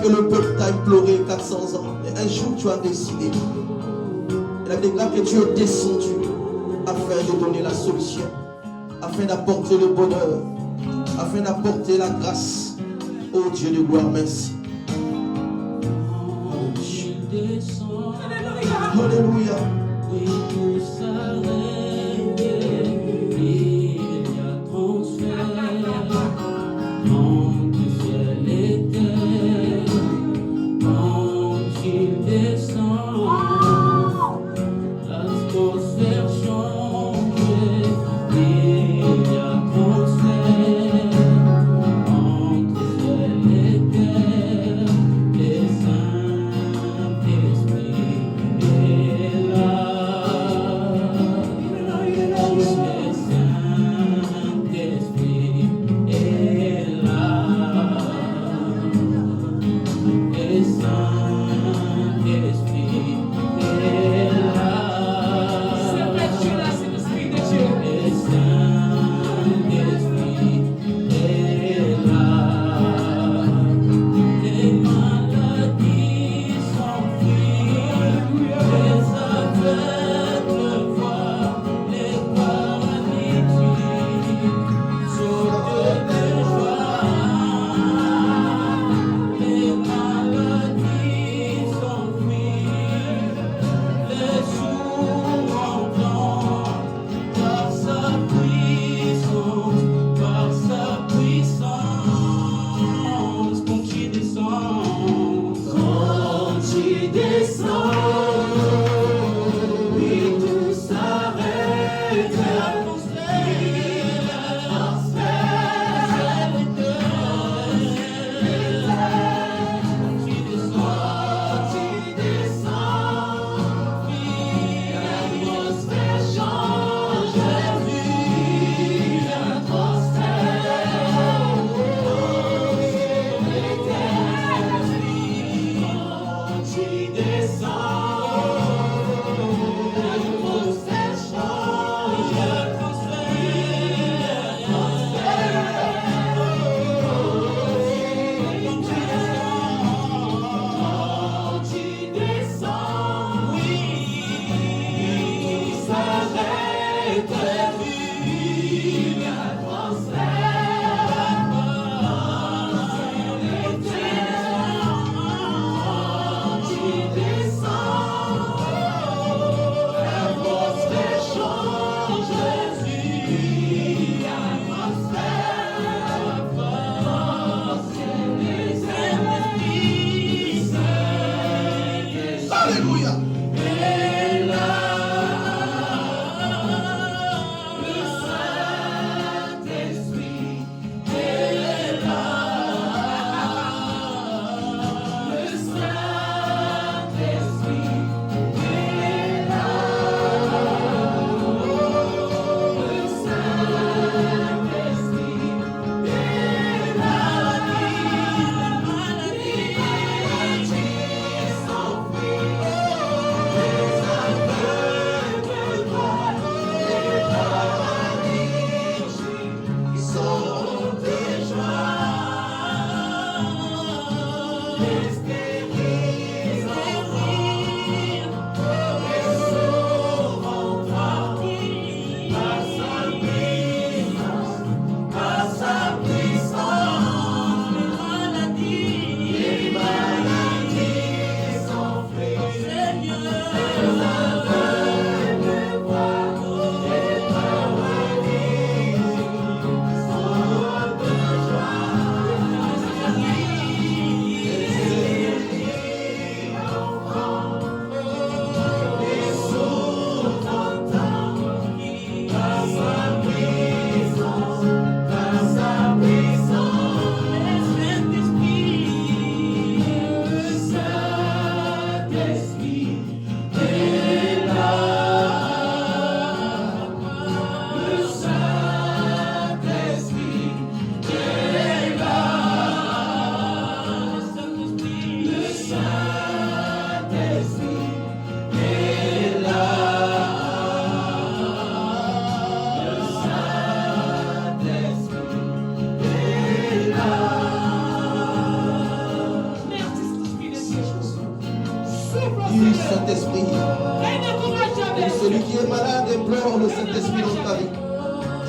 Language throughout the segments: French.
Que le peuple t'a imploré 400 ans, et un jour tu as décidé. Elle a déclaré que Dieu est descendu afin de donner la solution, afin d'apporter le bonheur, afin d'apporter la grâce. Oh Dieu de gloire, merci. Alléluia.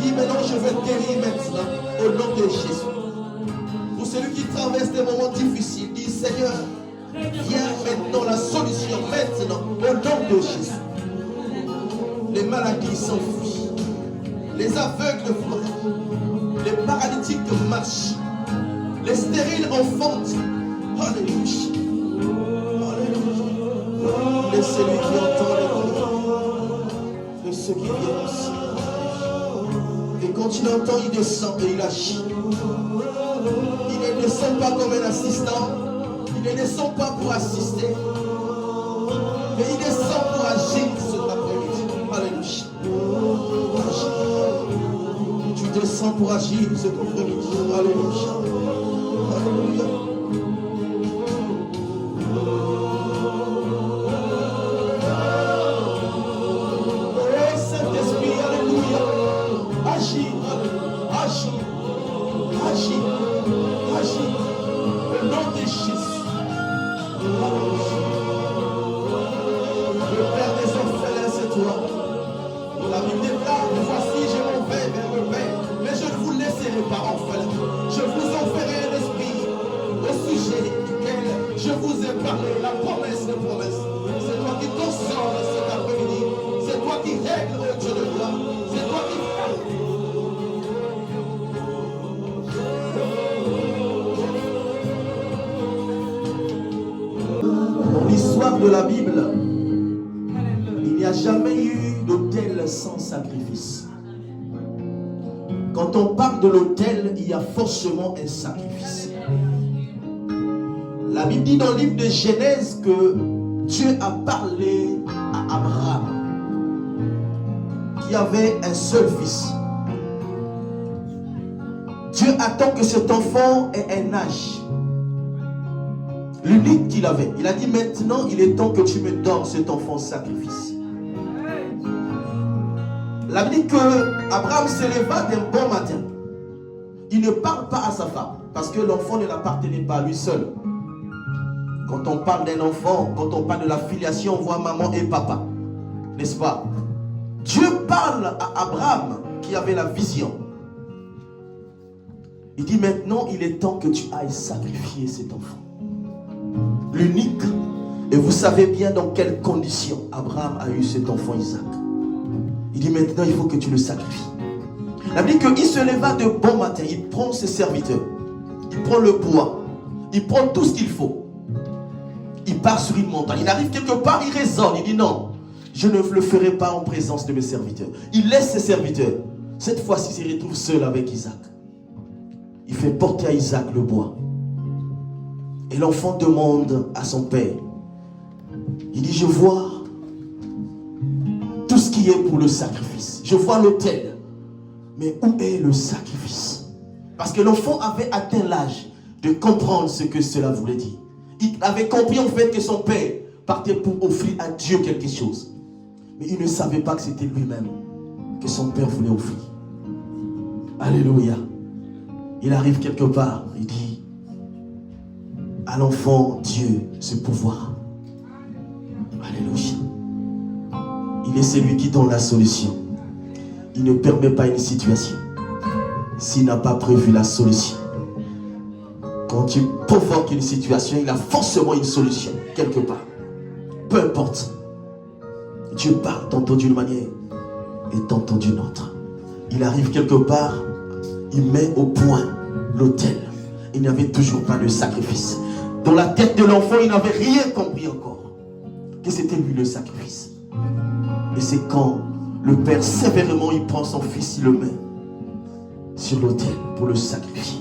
Dis maintenant, je veux guérir maintenant, au nom de Jésus. Pour celui qui traverse des moments difficiles, dis Seigneur, viens maintenant la solution, maintenant, au nom de Jésus. Les maladies s'enfuient, les aveugles voient, les paralytiques marchent, les stériles enfantent. Alléluia. Il est celui qui entend les cris de ceux qui viennent aussi. Et quand il entend, il descend et il agit. Il ne descend pas comme un assistant. Il ne descend pas pour assister. Mais il descend pour agir cet après-midi. Alléluia. Tu descends pour agir cet après-midi. Alléluia. Alléluia. Agis, au nom de Jésus. Le Père des orphelins, c'est toi. La Bible déclare, voici, je m'en vais vers le Père, mais je ne vous laisserai pas orphelins. Je vous enverrai un esprit au sujet duquel je vous ai parlé, la promesse de promesse. C'est toi qui console cet après-midi. C'est toi qui règle, oh Dieu de gloire. C'est toi qui parle. Dans l'histoire de la Bible, il n'y a jamais eu d'autel sans sacrifice. Quand on parle de l'autel, il y a forcément un sacrifice. La Bible dit dans le livre de Genèse que Dieu a parlé à Abraham, qui avait un seul fils. Dieu attend que cet enfant ait un âge. L'unique qu'il avait. Il a dit maintenant, il est temps que tu me donnes cet enfant sacrifice. La Bible dit que Abraham se leva d'un bon matin. Il ne parle pas à sa femme parce que l'enfant ne l'appartenait pas à lui seul. Quand on parle d'un enfant, quand on parle de la filiation, on voit maman et papa. N'est-ce pas? Dieu parle à Abraham qui avait la vision. Il dit maintenant, il est temps que tu ailles sacrifier cet enfant. L'unique. Et vous savez bien dans quelles conditions Abraham a eu cet enfant Isaac. Il dit maintenant il faut que tu le sacrifies. La Bible dit qu'il se leva de bon matin. Il prend ses serviteurs. Il prend le bois. Il prend tout ce qu'il faut. Il part sur une montagne. Il arrive quelque part, il raisonne. Il dit non, je ne le ferai pas en présence de mes serviteurs. Il laisse ses serviteurs. Cette fois-ci, il se retrouve seul avec Isaac. Il fait porter à Isaac le bois. Et l'enfant demande à son père. Il dit, je vois tout ce qui est pour le sacrifice. Je vois l'autel. Mais où est le sacrifice? Parce que l'enfant avait atteint l'âge de comprendre ce que cela voulait dire. Il avait compris en fait que son père partait pour offrir à Dieu quelque chose. Mais il ne savait pas que c'était lui-même que son père voulait offrir. Alléluia. Il arrive quelque part, il dit à l'enfant Dieu ce pouvoir. Alléluia. Il est celui qui donne la solution. Il ne permet pas une situation s'il n'a pas prévu la solution. Quand tu provoques une situation, il a forcément une solution quelque part. Peu importe. Dieu parle tantôt d'une manière et tantôt d'une autre. Il arrive quelque part, il met au point l'autel. Il n'y avait toujours pas de sacrifice. Dans la tête de l'enfant, il n'avait rien compris encore. Que c'était lui le sacrifice. Et c'est quand le père sévèrement, il prend son fils, il le met sur l'autel pour le sacrifier.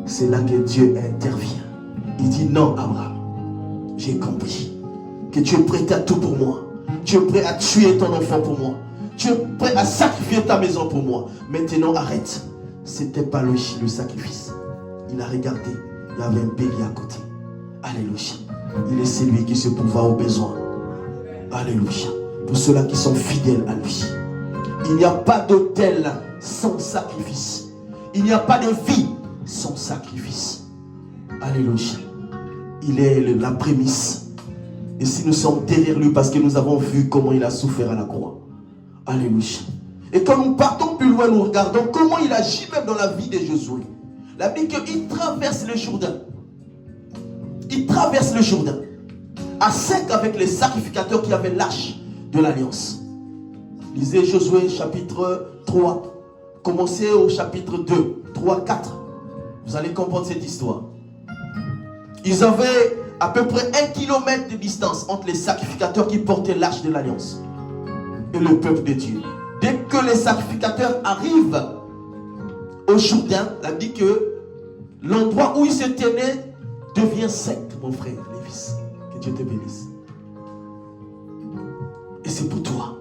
C'est là que Dieu intervient. Il dit non, Abraham, j'ai compris que tu es prêt à tout pour moi. Tu es prêt à tuer ton enfant pour moi. Tu es prêt à sacrifier ta maison pour moi. Maintenant, arrête. C'était pas le sacrifice. Il a regardé. Il y avait un bélier à côté. Alléluia. Il est celui qui se pourvoit aux besoins. Alléluia. Pour ceux-là qui sont fidèles à lui. Il n'y a pas d'autel sans sacrifice. Il n'y a pas de vie sans sacrifice. Alléluia. Il est la prémisse. Et si nous sommes derrière lui parce que nous avons vu comment il a souffert à la croix. Alléluia. Et quand nous partons plus loin, nous regardons comment il agit même dans la vie de Josué. La Bible dit qu'il traverse le Jourdain. Il traverse le Jourdain à sec avec les sacrificateurs qui avaient l'arche de l'Alliance. Lisez Josué chapitre 3. Commencez au chapitre 2, 3, 4. Vous allez comprendre cette histoire. Ils avaient à peu près 1 kilomètre de distance entre les sacrificateurs qui portaient l'arche de l'Alliance et le peuple de Dieu. Dès que les sacrificateurs arrivent au Jourdain, la Bible dit que l'endroit où ils se tenaient devient sec, mon frère Lévis. Que Dieu te bénisse. Et c'est pour toi,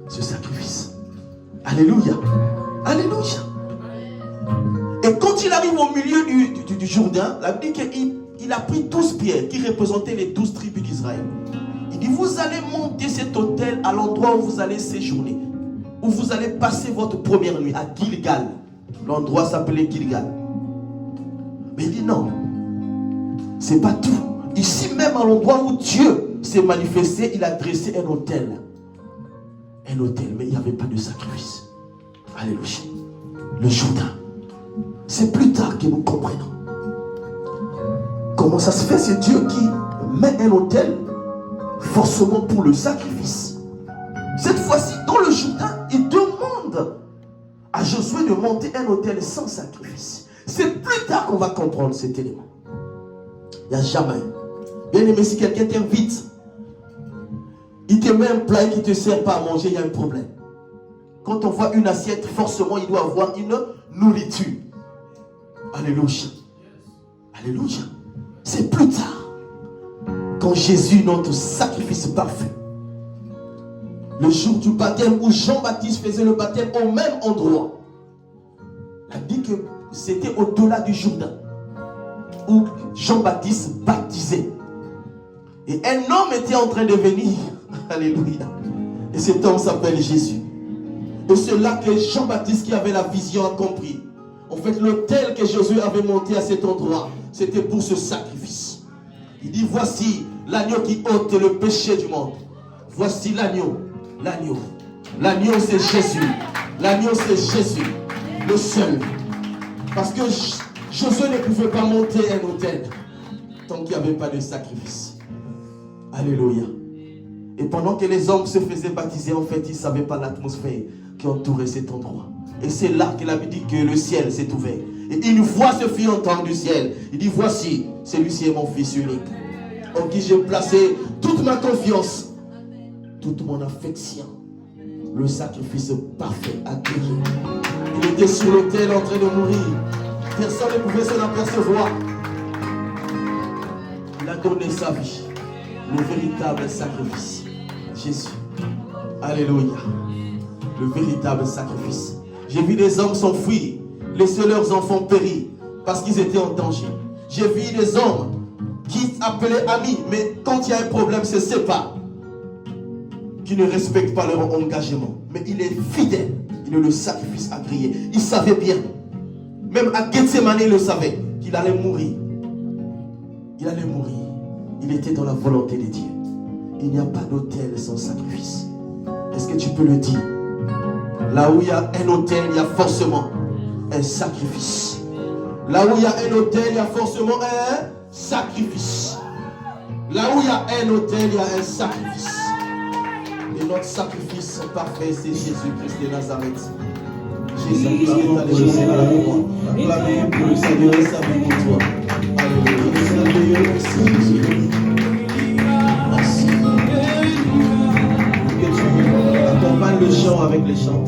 ce sacrifice. Alléluia. Alléluia. Et quand il arrive au milieu du Jourdain, la Bible dit qu'il a pris 12 pierres qui représentaient les 12 tribus d'Israël. Il dit, vous allez monter cet autel à l'endroit où vous allez séjourner, où vous allez passer votre première nuit, à Gilgal. L'endroit s'appelait Gilgal. Mais il dit non, c'est pas tout. Ici même à l'endroit où Dieu s'est manifesté, il a dressé un autel. Un autel, mais il n'y avait pas de sacrifice. Alléluia. Le Jourdain. C'est plus tard que nous comprenons comment ça se fait. C'est Dieu qui met un autel forcément pour le sacrifice. Cette fois-ci, dans le Jourdain, il demande à Josué de monter un autel sans sacrifice. C'est plus tard qu'on va comprendre cet élément. Il n'y a jamais. Bien aimé, si quelqu'un t'invite, il te met un plat et qu'il ne te sert pas à manger, il y a un problème. Quand on voit une assiette, forcément, il doit avoir une nourriture. Alléluia. Alléluia. C'est plus tard, quand Jésus, notre sacrifice parfait, le jour du baptême où Jean-Baptiste faisait le baptême au même endroit, il a dit que c'était au-delà du Jourdain où Jean-Baptiste baptisait. Et un homme était en train de venir. Alléluia. Et cet homme s'appelle Jésus. Et c'est là que Jean-Baptiste, qui avait la vision, a compris. En fait, l'autel que Jésus avait monté à cet endroit, c'était pour ce sacrifice. Il dit, voici l'agneau qui ôte le péché du monde. Voici l'agneau. L'agneau. L'agneau, c'est Jésus. L'agneau, c'est Jésus. Le seul. Parce que Josué ne pouvait pas monter un autel tant qu'il n'y avait pas de sacrifice. Alléluia. Et pendant que les hommes se faisaient baptiser, en fait, ils ne savaient pas l'atmosphère qui entourait cet endroit. Et c'est là qu'il avait dit que le ciel s'est ouvert. Et une voix se fit entendre du ciel. Il dit, voici, celui-ci est mon fils unique, en qui j'ai placé toute ma confiance, toute mon affection. Le sacrifice parfait à Dieu. Il était sur l'autel en train de mourir. Personne ne pouvait s'en apercevoir. Il a donné sa vie. Le véritable sacrifice. Jésus. Alléluia. Le véritable sacrifice. J'ai vu des hommes s'enfuir, laisser leurs enfants périr parce qu'ils étaient en danger. J'ai vu des hommes qui appelaient amis, mais quand il y a un problème, se séparent, qui ne respectent pas leur engagement. Mais il est fidèle. Il est le sacrifice agréé. Il savait bien, même à Gethsemane, il le savait, qu'il allait mourir. Il allait mourir. Il était dans la volonté de Dieu. Il n'y a pas d'autel sans sacrifice. Est-ce que tu peux le dire? Là où il y a un autel, il y a forcément un sacrifice. Là où il y a un autel, il y a forcément un sacrifice. Là où il y a un autel, il y a un sacrifice. Et notre sacrifice parfait, c'est Jésus-Christ de Nazareth. Jésus qui est allé Jésus à la croix. Acclamez pour le Seigneur et sa vie pour toi. Alléluia. Merci Jésus. Merci. Que tu accompagnes le chant avec les chants.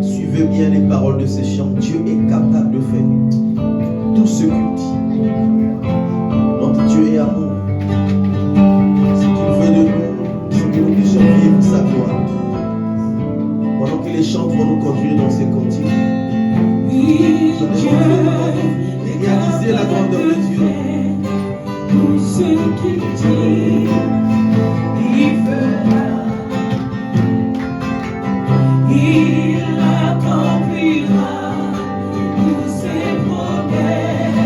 Suivez bien les paroles de ces chants. Dieu est capable de faire tout ce qu'il dit. Notre Dieu est amour. Ce qu'il veut de nous, c'est que nous puissions vivre sa gloire. Pendant que les chants vont nous conduire dans ces cantiques. Et réaliser la grandeur de Dieu. Tout ce qu'il dit, il fera. Il accomplira tous ses promesses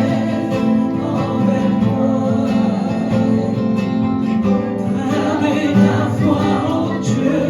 envers moi. Avec la foi en Dieu,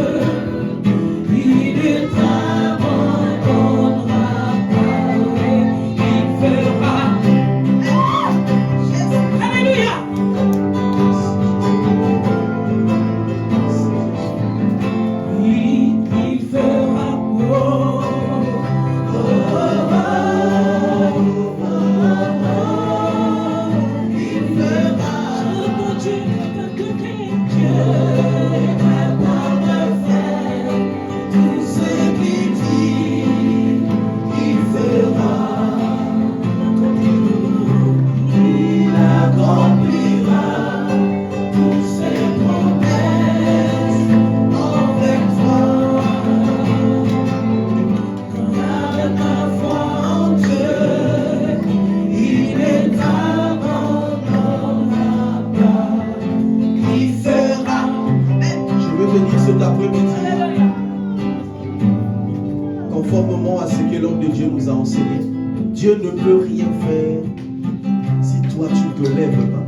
conformément à ce que l'homme de Dieu nous a enseigné, Dieu ne peut rien faire si toi tu ne te lèves pas.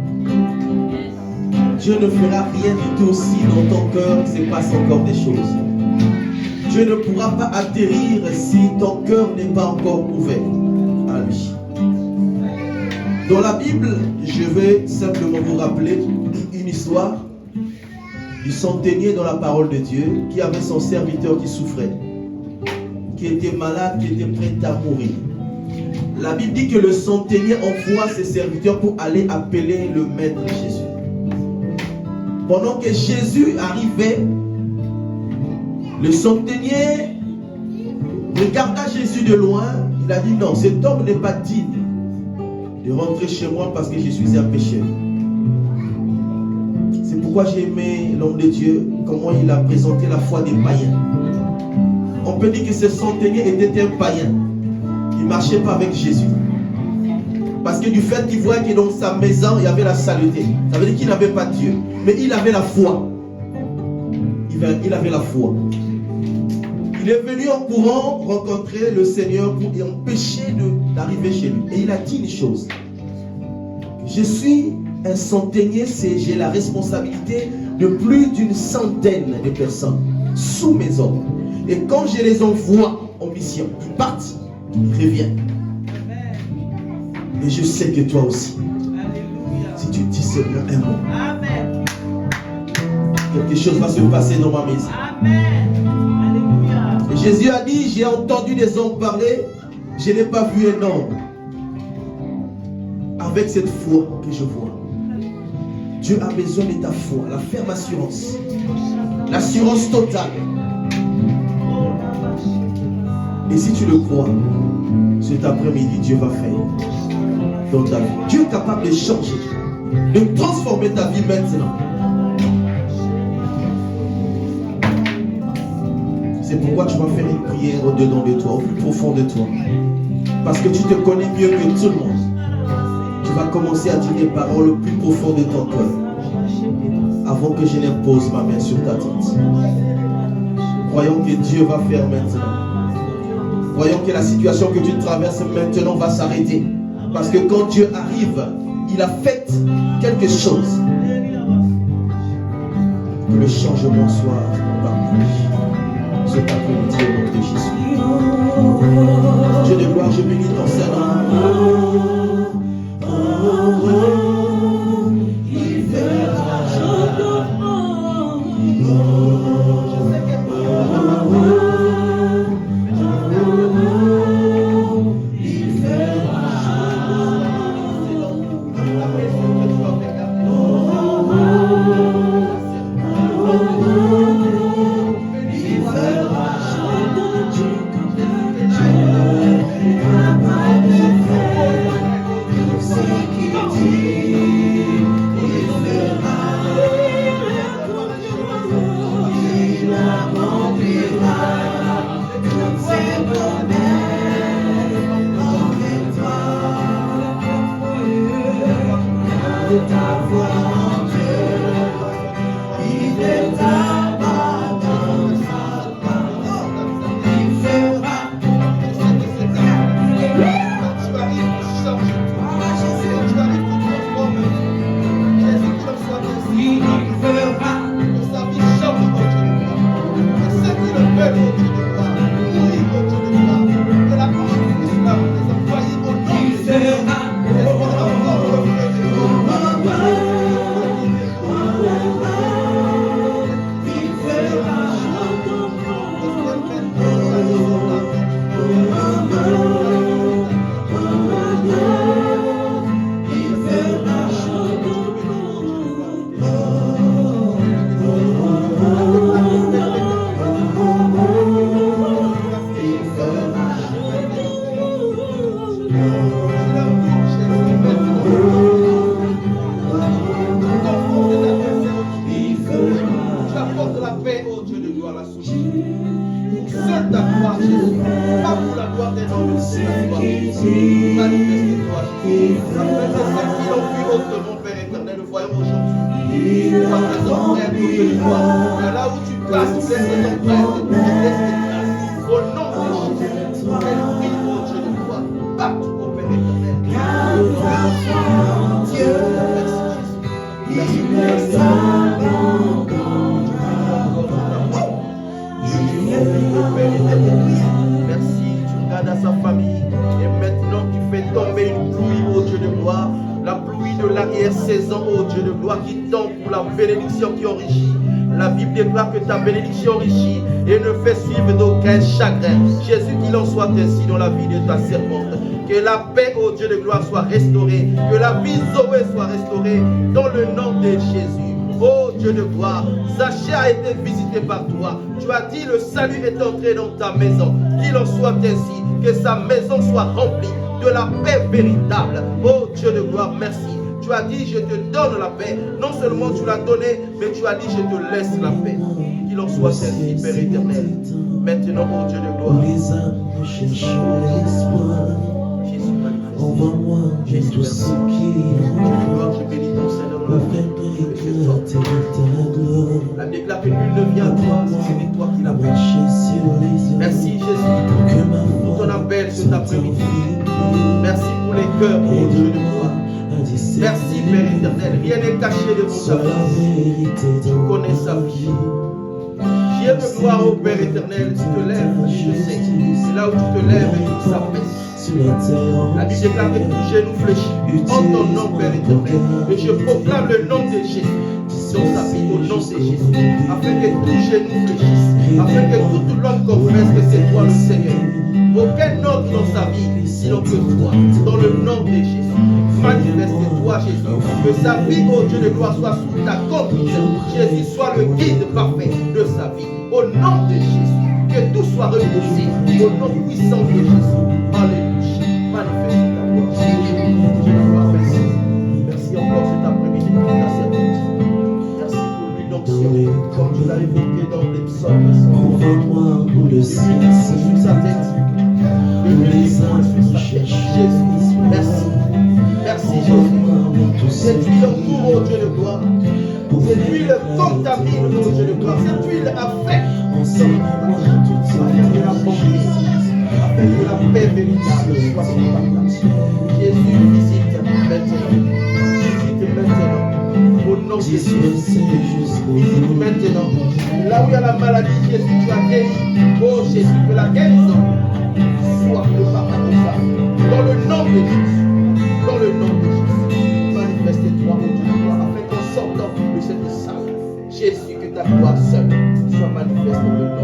Dieu ne fera rien du tout si dans ton cœur il se passe encore des choses. Dieu ne pourra pas atterrir si ton cœur n'est pas encore ouvert à lui. Dans la Bible, je vais simplement vous rappeler une histoire du centenier dans la parole de Dieu qui avait son serviteur qui souffrait, qui était malade, qui était prêt à mourir. La Bible dit que le centenier envoie ses serviteurs pour aller appeler le maître Jésus. Pendant que Jésus arrivait, le centenier regarda Jésus de loin. Il a dit non, cet homme n'est pas digne de rentrer chez moi parce que je suis un pécheur. C'est pourquoi j'ai aimé l'homme de Dieu, comment il a présenté la foi des païens. On peut dire que ce centenier était un païen. Il ne marchait pas avec Jésus. Parce que du fait qu'il voyait que dans sa maison, il y avait la saleté. Ça veut dire qu'il n'avait pas Dieu. Mais il avait la foi. Il avait la foi. Il est venu en courant rencontrer le Seigneur pour empêcher d'arriver chez lui. Et il a dit une chose. Je suis un centenier, j'ai la responsabilité de plus d'une centaine de personnes sous mes ordres. Et quand je les envoie en mission, ils partent, ils reviennent. Et je sais que toi aussi, si tu dis seulement un mot, Amen. Quelque chose va se passer dans ma maison. Amen. Et Jésus a dit, j'ai entendu des hommes parler, je n'ai pas vu un homme. Avec cette foi que je vois, Dieu a besoin de ta foi, la ferme assurance, l'assurance totale. Et si tu le crois, cet après-midi, Dieu va faire dans ta vie. Dieu est capable de changer, de transformer ta vie maintenant. C'est pourquoi tu vas faire une prière au-dedans de toi, au plus profond de toi. Parce que tu te connais mieux que tout le monde. Tu vas commencer à dire les paroles au plus profond de ton cœur. Avant que je n'impose ma main sur ta tête. Croyons que Dieu va faire maintenant. Voyons que la situation que tu traverses maintenant va s'arrêter. Parce que quand Dieu arrive, il a fait quelque chose. Que le changement soit parti. Cet après-midi au nom de Jésus. Dieu de gloire, je bénis ton Seigneur. Il fera Là où tu passes, laisse ton frère, au nom de Elle brille, oh Dieu de gloire, partout, oh Père éternel. Dieu, merci Jésus. Merci, tu regardes à sa famille et maintenant tu fais tomber une pluie, oh Dieu de gloire, la pluie de l'arrière-saison, oh Dieu de gloire, qui tombe pour la bénédiction qui enrichit. La Bible déclare que ta bénédiction enrichit et ne fait suivre d'aucun chagrin. Jésus, qu'il en soit ainsi dans la vie de ta servante. Que la paix, oh Dieu de gloire, soit restaurée. Que la vie Zoé soit restaurée dans le nom de Jésus. Oh Dieu de gloire, Zachée a été visité par toi. Tu as dit le salut est entré dans ta maison. Qu'il en soit ainsi, que sa maison soit remplie de la paix véritable. Oh Dieu de gloire, merci. Tu as dit je te donne la paix. Non seulement tu l'as donné, mais tu as dit je te laisse la paix. Qu'il en soit ainsi, Père éternel. Maintenant, oh Dieu de gloire. Envoie-moi Jésus, tout ce qui je bénis ton Seigneur dans la vie. La déclare que nul ne vient à toi si ce n'est toi qui l'appelles. Merci Jésus pour ton appel cet après-midi. Merci pour les cœurs, oh Dieu de gloire. Merci Père éternel. Rien n'est caché de mon savoir. Tu connais sa vie. Dieu de gloire, oh Père éternel, tu te lèves, et je sais. C'est là où tu te lèves et tout s'apaise. La Bible déclare que tout genou fléchit en ton nom, Père éternel. Et je proclame le nom de Jésus dans sa vie, au nom de Jésus, afin que tout genou fléchisse, afin que toute langue confesse que c'est toi le Seigneur. Aucun autre dans sa vie, sinon que toi, dans le nom de Jésus. Manifeste-toi, Jésus, que sa vie, oh Dieu de gloire, soit sous ta conduite. Jésus soit le guide parfait de sa vie, au nom de Jésus. Que tout soit repoussé au nom puissant de Jésus. Alléluia. Manifeste ta gloire. Dieu de gloire, merci. Merci encore cet après-midi pour ta servante. Merci pour l'huile d'onction. Comme tu l'as évoqué dans les psaumes. Envoie-moi pour le ciel. Sur sa tête. Jésus, merci. Merci Jésus. Cette huile entoure, oh Dieu de gloire. Cette huile contamine, oh Dieu de gloire. Cette huile affecte afin que la bonté, afin que la paix véritable soit sur ta place. Jésus, visite maintenant. Visite maintenant. Au nom de Jésus. Visite maintenant. Là où il y a la maladie, Jésus, tu as guéri. Oh Jésus, que la guérison soit de partout comme ça. Dans le nom de Jésus. Dans le nom de Jésus. Manifeste-toi, oh Dieu de gloire, afin qu'en sortant de cette salle, Jésus, que ta gloire seule soit manifeste dans le nom